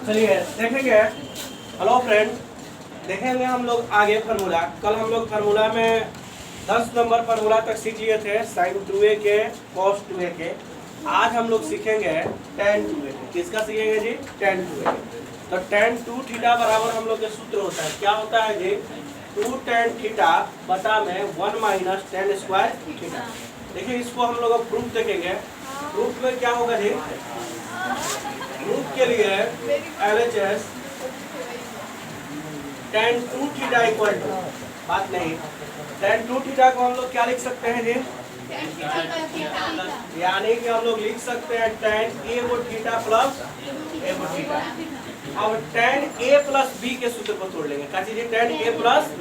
चलिए देखेंगे। Hello friend, देखेंगे हम लोग आगे फार्मूला। कल हम लोग फार्मूला में 10 नंबर फार्मूला तक सीख लिए थे, sin 2a के cos 2a के। आज हम लोग सीखेंगे tan 2a के। किसका सीखेंगे जी? tan 2a। तो tan 2 थीटा बराबर हम लोग के सूत्र होता है, क्या होता है जी? 2 tan थीटा बटा में 1 माइनस tan स्क्वायर थीटा। देखिए इसको हम लोग अब प्रूफ देखेंगे। प्रूफ में क्या होगा जी? प्रूफ के लिए LHS tan 2 theta equal to, बात नहीं, tan 2 थीटा को हम लोग क्या लिख सकते हैं जी? यानी कि हम लोग लिख सकते हैं tan a वो थीटा प्लस a वो थीटा। अब tan a प्लस b के सूत्र को तोड़ लेंगे। क्या चीज है? tan a plus b।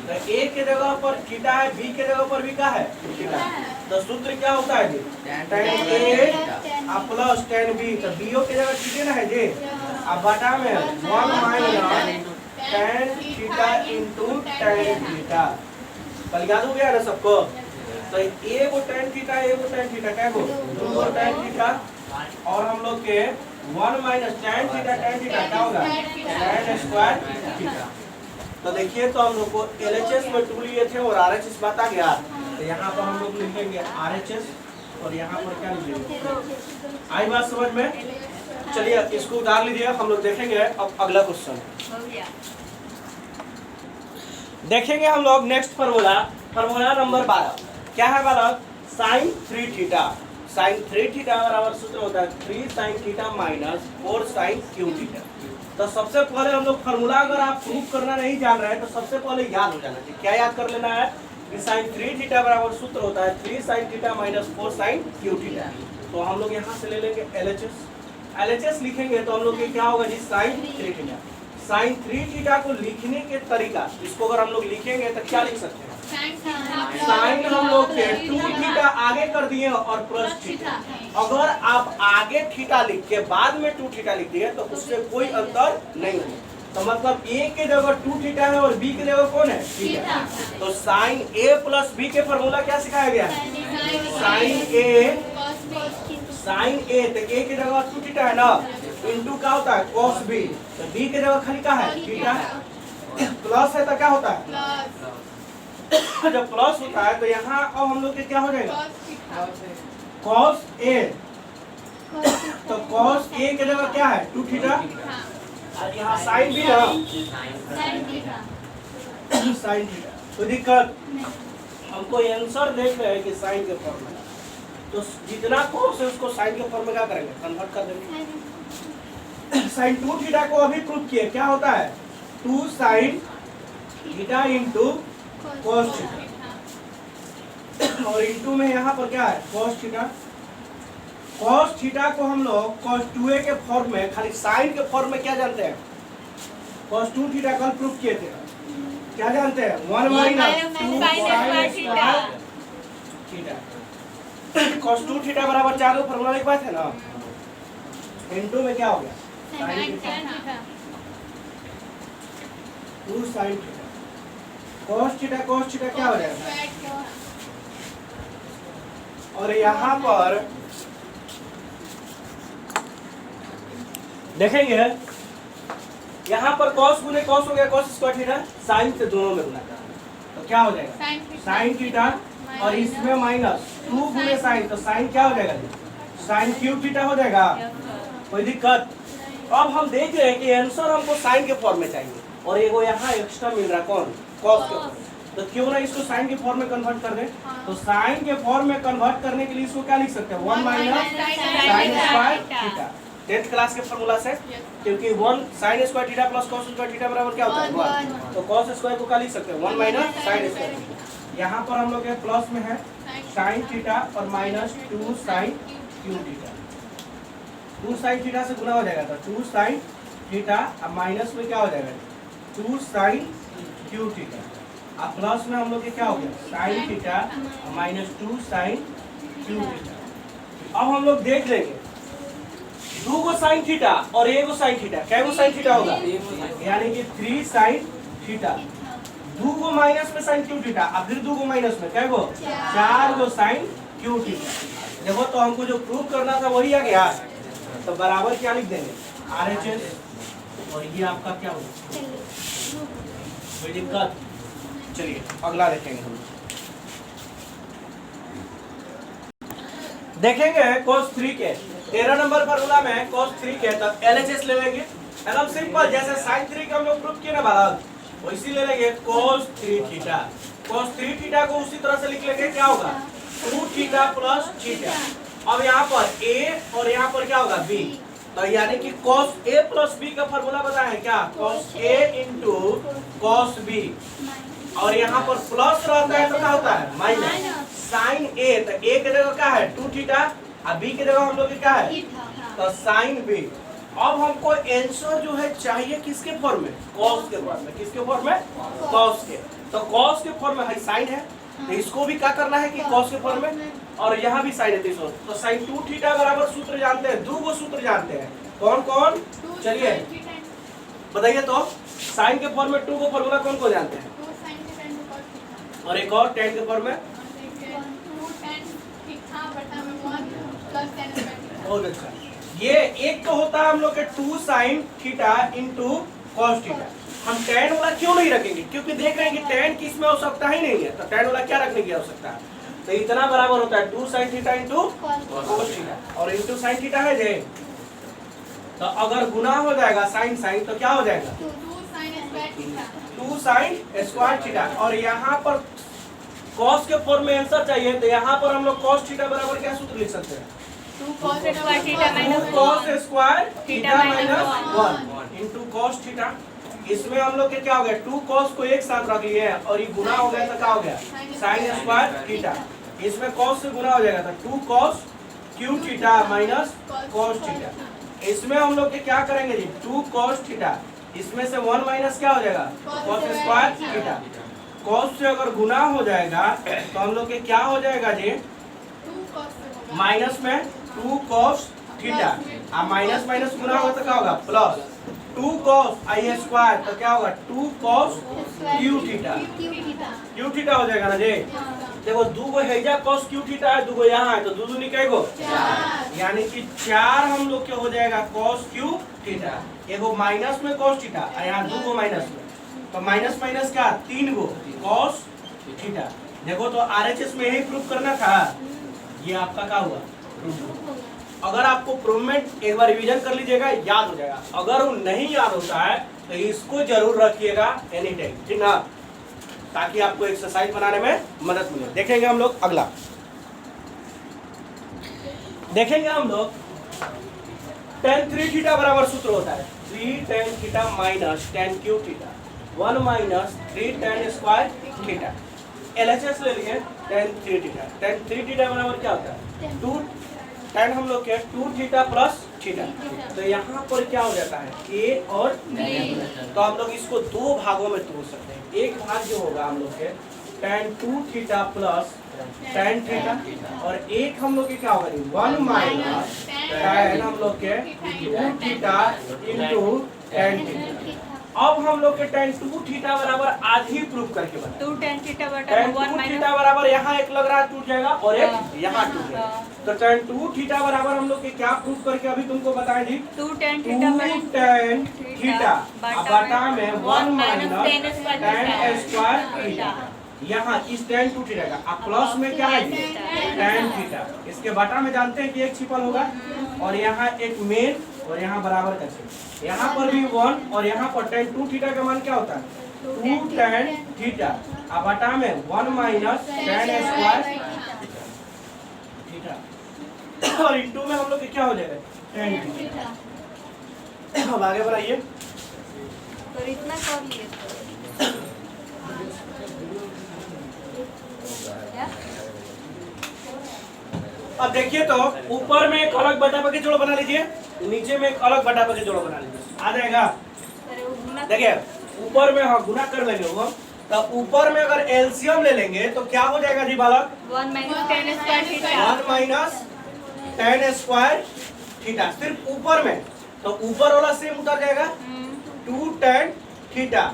तो a के जगह पर थीटा है, b के जगह पर भी क्या है? थीटा। तो सूत्र क्या होता है जी? tan a plus tan b। तो b के जगह थीटा ना है जी। अब बटा में 1 minus tan theta into tan theta. कल याद हो गया ना सबको? तो ए वो tan थीटा, ए वो tan थीटा, क्या हो? 2 tan थीटा और हम लोग के 1 माइनस tan थीटा क्या होगा? tan square theta. तो देखिए, तो हम लोग को LHS में 2 लिए थे और RHS बात आ गया। तो यहाँ पर हम लोग लिखेंगे RHS और यहाँ पर क्या लिखेंगे? आई बात समझ में? चलिए इसको उतार लीजिए, हम लोग देखेंगे अब अगला क्वेश्चन। देखेंगे हम लोग नेक्स्ट फार्मूला, फार्मूला नंबर 12। क्या है बालक? sin 3 theta. sin 3 थीटा बराबर सूत्र होता है 3 sin theta minus 4 sin Q theta. तो सबसे पहले हम लोग फार्मूला, अगर आप प्रूफ करना नहीं जान रहे हैं तो सबसे पहले याद हो जाना चाहिए। क्या याद कर लेना है? कि sin 3 थीटा बराबर सूत्र होता है 3 sin theta minus 4 sin Q theta. तो हम लोग यहाँ से ले लेंगे LHS। LHS लिखेंगे तो हम लोग ये क्या होगा जी? sin 3 theta. sin 3 थीटा को लिखने के तरीका, इसको अगर हम लोग लिखेंगे तो क्या लिख सकते हैं? साइन हम लोग के 2 थीटा आगे कर दिए और प्लस थीटा। अगर आप आगे थीटा लिख के बाद में 2 थीटा लिख दिए तो उससे कोई अंतर नहीं होगा। तो मतलब a के जगह 2 थीटा है और b के जगह कौन है? थीटा। तो साइन a प्लस b के फॉर्मूला क्या सिखाया गया है? साइन a, तो a के जगह 2 थीटा है ना, इंटू क्या होता है? cos b। तो b के जगह खाली क्या है? थीटा। प्लस है तो क्या होता है? जब प्लस होता है तो यहाँ अब हम लोग के क्या हो जाएगा? cos a। तो cos a के जगह क्या है? 2 थीटा और यहाँ साइन भी है, साइन थीटा। तो दिक्कत हमको आंसर देख रहे हैं कि साइन के फॉर्म में, तो जितना cos है उसको साइन के फॉर्म में क्या करेंगे? कन्वर्ट कर देंगे। साइन 2 थीटा को अभी प्रूफ किए, क्या होता है? 2 sine theta into cos theta और इंटू में यहाँ पर क्या है? cos theta. cos थीटा को हम लोग cos 2a के फॉर्म में, खाली साइन के फॉर्म में क्या जानते हैं? cos 2 थीटा कल प्रूफ किए थे, क्या जानते हैं? 1 minus 2 sin theta. cos 2 theta बराबर 4 को फॉर्मूला लिखवाए थे ना, इंटू में क्या हो गया? sin theta 2 sin theta. cos theta क्या हो जाएगा? और यहाँ पर देखेंगे, यहाँ पर cos गुने cos हो गया, cos स्क्वायर थीटा, sin से दोनों में गुना करना, तो क्या हो जाएगा? sin थीटा और इसमें माइनस 2 गुने sin, तो sin क्या हो जाएगा? sin क्यूब थीटा हो जाएगा। कोई दिक्कत? अब हम देख रहे हैं कि आंसर हमको sin के फॉर्म में चाहिए और ये वो यहाँ एक्स्ट्रा मिल रहा है, कौन? cos के फॉर्म। तो क्यों ना इसको साइन के फॉर्म में कन्वर्ट कर दें? तो साइन के फॉर्म में कन्वर्ट करने के लिए इसको क्या लिख सकते हैं? 1 minus sine square theta. 10th class के फॉर्मूला से, क्योंकि 1 sine square theta plus cos square theta बराबर क्या होता है? 1। तो cos स्क्वायर को क्या लिख सकते हैं? 1 माइनस साइन स्क्वायर। यहाँ पर हम लोग के प्लस में है साइन थीटा और minus 2 sine cube theta. 2 sine theta से गुना हो जाएगा तो 2 साइन थीटा और माइनस में क्या हो जाएगा? 2 साइन क्यू थीटा। अब प्लस में हम लोग के क्या हो गया? Sine theta minus 2 sine cube theta. अब हम लोग देख लेंगे 2 को साइन थीटा और 1 को साइन थीटा, क्या साइन थीटा होगा? यानी कि 3 साइन थीटा। 2 को माइनस में साइन क्यू थीटा, अब फिर 2 को माइनस में क्या 4 को साइन क्यू थीटा। देखो तो हमको जो प्रूव करना था वही आ गया। तो बराबर क्या लिख देंगे RHS, और ये आपका क्या होगा, कोई दिक्कत। चलिए अगला देखेंगे हम, देखेंगे cos 3 के 13 नंबर फॉर्मूला में cos 3 के तो LHS ले लेंगे, एकदम सिंपल, जैसे sin 3 का हम लोग प्रूफ किए ना बालक, वैसे ले लेंगे cos 3 थीटा। cos 3 थीटा को उसी तरह से लिख लेंगे, क्या होगा 2 थीटा प्लस थीटा। अब यहाँ पर a और यहाँ पर क्या होगा b, तो यानी कि cos a प्लस b का फॉर्मूला बताएं क्या, cos a into cos b, और यहाँ पर प्लस रहता है तो क्या होता है माइनस साइन a, तो a के जगह क्या है 2 थीटा, और b के जगह हम लोग क्या है तो साइन b। अब हमको आंसर जो है चाहिए किसके फॉर्म में, cos के फॉर्म में, किसके फॉर्म में cos के, तो cos के फॉर्म में है साइन है, तो इसको भी क्या करना है कि cos के फॉर्म में, और यहाँ भी साइन है, तो साइन 2 थीटा बराबर सूत्र जानते हैं, दो वो सूत्र जानते हैं, कौन कौन, चलिए बताइए तो, साइन के फॉर्म में 2 को फॉर्मूला कौन को जानते हैं, और एक और tan के फॉर्म में, बहुत अच्छा, ये एक तो होता है हम लोग के 2 sin theta into cos theta. हम tan वाला क्यों नहीं रखेंगे, क्योंकि देख रहे हैं कि tan की इसमें आवश्यकता ही नहीं है, तो tan वाला क्या रखने की आवश्यकता है, तो इतना बराबर होता है 2 sin theta into cos theta, और इंटू sin थीटा है जे, तो अगर गुना हो जाएगा sin sin तो क्या हो जाएगा 2 sin स्क्वायर थीटा, और यहाँ पर cos के फॉर्म में आंसर चाहिए, तो यहाँ पर हम लोग cos थीटा बराबर क्या सूत्र लिख सकते हैं, 2 cos square theta minus 1 into cos theta. इसमें हम लोग के क्या हो गया 2 cos को एक साथ रख लिए और ये गुना हो गया तो क्या हो गया sin स्क्वायर थीटा, इसमें cos से गुना हो जाएगा तो 2 cos Q theta minus cos theta. इसमें हम लोग के क्या करेंगे जी 2 cos थीटा, इसमें से 1 माइनस क्या हो जाएगा cos स्क्वायर थीटा, cos से अगर गुना हो जाएगा तो हम लोग के क्या हो जाएगा जी माइनस में 2 cos थीटा, अब माइनस माइनस गुना होगा तो क्या होगा प्लस 2 cos आई स्क्वायर, तो क्या होगा 2 cos Q theta, Q theta हो जाएगा ना जी। देखो दो गो हैजा cos क्यू थीटा है, दो गो यहाँ है, तो दो निकले गो यानी कि 4 हम लोग के हो जाएगा cos क्यू थीटा, एगो माइनस में cos थीटा और यहाँ दो गो माइनस में, तो माइनस माइनस क्या 3 गो cos थीटा। देखो तो RHS में यही प्रूफ करना था, ये आपका क्या हुआ अगर आपको प्रूवमेंट एक बार रिवीजन कर लीजिएगा याद हो जाएगा, अगर वो नहीं याद होता है तो इसको जरूर रखिएगा एनी टाइम, ठीक ना, ताकि आपको एक्सरसाइज बनाने में मदद मिले। देखेंगे हम लोग अगला, देखेंगे हम लोग tan 3 थीटा बराबर सूत्र होता है 3 tan theta minus tan Q theta 1 minus 3 tan square theta. LHS ले लिए tan 3 थीटा, tan 3 थीटा बराबर क्या होता है 2 tan हम लोग के 2 थीटा प्लस थीटा, तो यहाँ पर क्या हो जाता है a और b, तो हम लोग इसको दो भागों में तोड़ सकते हैं। एक भाग जो होगा हम लोग के tan 2 theta plus tan theta, और एक हम लोग के क्या होगा 1 माइनस tan हम लोग के 2 थीटा इंटू tan थीटा। अब हम लोग के tan 2 थीटा बराबर आधी प्रूफ करके बना 2 tan थीटा बराबर यहाँ एक लग रहा है टूट जाएगा और एक यहाँ टूट जाएगा, तो tan 2 थीटा बराबर हम लोग के क्या प्रूफ करके अभी तुमको बताएं जी 2 tan थीटा बटा में 1 माइनस tan स्क्वायर थीटा, यहाँ इस tan 2 थीटा का अब प्लस में क्या है tan थीटा, इसके बटा में जानते हैं कि एक छिपल होगा, और यहाँ एक मेन और यहाँ बराबर का चिन्ह, यहाँ पर भी 1 और यहाँ पर tan 2 थीटा का मान क्या होता है 2 tan थीटा, अब बटा में 1 माइनस tan स्क्वायर थीटा, और इंटू में हम लोग क्या हो जाएगा tan थीटा। अब आगे बढ़ाइए, तो इतना कर लिए अब देखिए तो ऊपर में एक अलग बटा के जोड़ बना लीजिए, नीचे में एक अलग बटा के जोड़ बना लीजिए, आ जाएगा। देखिए ऊपर में हम गुना कर लेंगे वो, तो ऊपर में अगर एलसीएम ले लेंगे तो क्या हो जाएगा जी बालक 1 minus tan square theta 1 minus tan square theta सिर्फ ऊपर में, तो ऊपर वाला सेम उतर जाएगा 2 tan थीटा,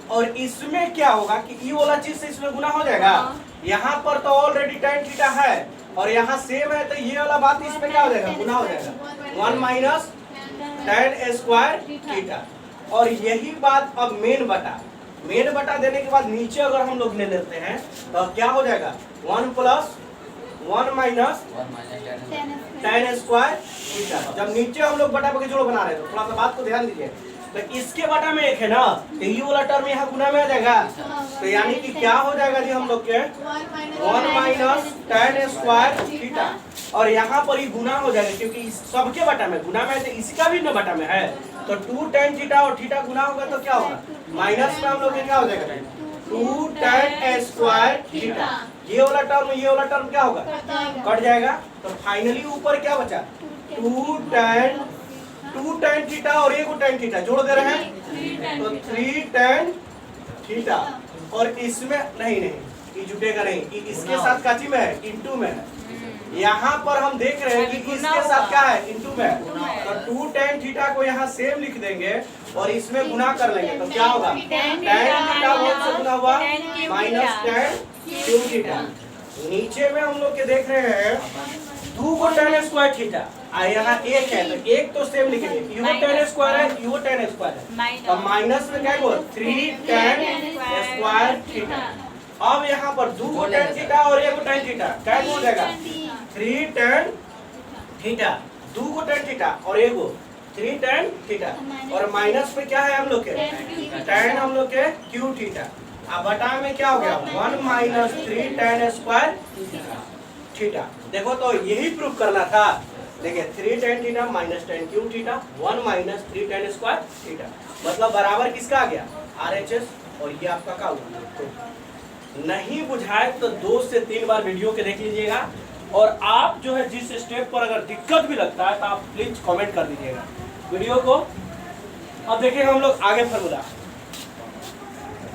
और इसमें क्या होगा कि ये वाला चीज से इसमें गुना हो जाएगा, यहाँ पर तो ऑलरेडी tan थीटा है और यहाँ सेम है तो ये वाला बात इसमें क्या हो जाएगा, गुना हो जाएगा 1 माइनस tan स्क्वायर थीटा। और यही बात अब मेन बटा देने के बाद नीचे अगर हम लोग ले लेते हैं तो क्या हो जाएगा 1 plus 1 minus tan square theta. जब नीचे हम लोग बटा के जोड़ बना रहे हैं तो थोड़ा सा बात को ध्यान दीजिए, तो इसके बटा में एक है ना, तो ये वाला टर्म यहाँ गुना में आ जाएगा, तो यानी कि क्या हो जाएगा जी हम लोग के 1 माइनस tan स्क्वायर थीटा। और यहाँ पर ही गुना हो जाएगा क्योंकि इस सबके बटा में गुना में है, तो इसी का भी ना बटा में है, तो 2 tan थीटा और थीटा गुना होगा तो क्या होगा माइनस में हम लोग क्या हो जाएगा 2 tan स्क्वायर थीटा। ये वाला टर्म क्या होगा कट जाएगा। तो फाइनली ऊपर क्या बचा 2 tan थीटा और एक tan थीटा जोड़ दे रहे हैं तो 3 tan थीटा। और इसमें नहीं ये जुटेगा नहीं, कि इसके साथ काची में है इनटू में है। यहाँ पर हम देख रहे हैं कि इसके साथ क्या है इनटू में है, तो 2 tan थीटा को यहाँ सेम लिख देंगे और इसमें गुना कर लेंगे तो क्या होगा tan थीटा 1 से गुना हुआ माइनस tan क्यूब थीटा। नीचे में हम लोग के देख रहे हैं 2 को tan स्क्वायर थीटा, यहाँ एक है तो एक तो सेम लिखेंगे, यू tan स्क्वायर है यू tan स्क्वायर है, तो माइनस में क्या है 3 tan स्क्वायर थीटा। अब यहाँ पर 2 को tan थीटा और एक tan थीटा क्या हो जाएगा 3 tan थीटा, 2 को tan थीटा और एक 3 tan थीटा। और माइनस में क्या है हम लोग के tan हम लोग के क्यू थीटा। अब बटा में क्या हो गया 1 माइनस 3 tan स्क्वायर थीटा। देखो तो यही प्रूफ करना था, देखिए 3 tan theta minus tan Q theta 1 minus 3 tan square theta, मतलब बराबर किसका आ गया RHS। और ये आपका क्या हुआ, तो नहीं बुझाए तो 2 से 3 बार वीडियो के देख लीजिएगा। और आप जो है जिस स्टेप पर अगर दिक्कत भी लगता है तो आप प्लीज कमेंट कर दीजिएगा वीडियो को। अब देखिए हम लोग आगे फॉर्मूला